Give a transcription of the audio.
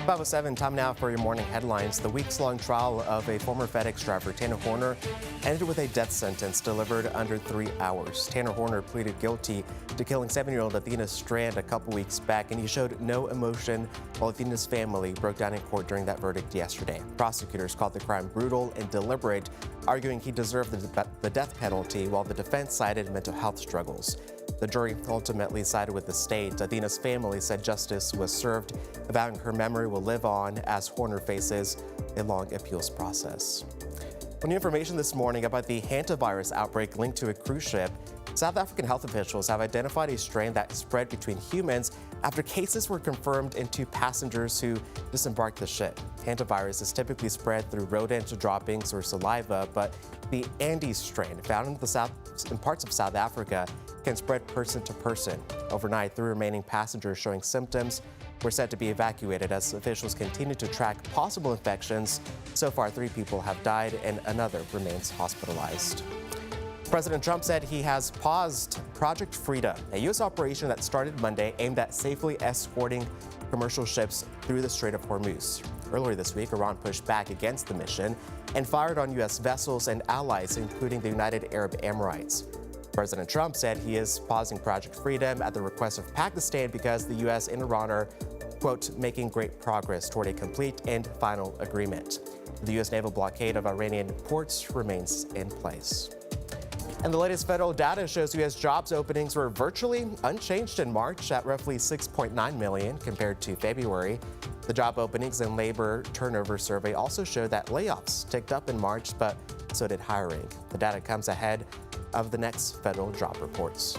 5:07, time now for your morning headlines. The weeks-long trial of a former FedEx driver, Tanner Horner, ended with a death sentence delivered under 3 hours. Tanner Horner pleaded guilty to killing 7-year-old Athena Strand a couple weeks back, and he showed no emotion while Athena's family broke down in court during that verdict yesterday. Prosecutors called the crime brutal and deliberate, arguing he deserved the death penalty, while the defense cited mental health struggles. The jury ultimately sided with the state. Athena's family said justice was served, vowing her memory will live on as Horner faces a long appeals process. New information this morning about the hantavirus outbreak linked to a cruise ship. South African health officials have identified a strain that spread between humans after cases were confirmed in 2 passengers who disembarked the ship. Hantavirus is typically spread through rodent droppings or saliva, but the Andes strain, found in parts of South Africa, can spread person to person. Overnight, 3 remaining passengers showing symptoms were said to be evacuated as officials continue to track possible infections. So far, 3 people have died and another remains hospitalized. President Trump said he has paused Project Freedom, a U.S. operation that started Monday aimed at safely escorting commercial ships through the Strait of Hormuz. Earlier this week, Iran pushed back against the mission and fired on U.S. vessels and allies, including the United Arab Emirates. President Trump said he is pausing Project Freedom at the request of Pakistan because the U.S. and Iran are, quote, making great progress toward a complete and final agreement. The U.S. naval blockade of Iranian ports remains in place. And the latest federal data shows U.S. jobs openings were virtually unchanged in March at roughly 6.9 million compared to February. The job openings and labor turnover survey also showed that layoffs ticked up in March, but so did hiring. The data comes ahead of the next federal job reports.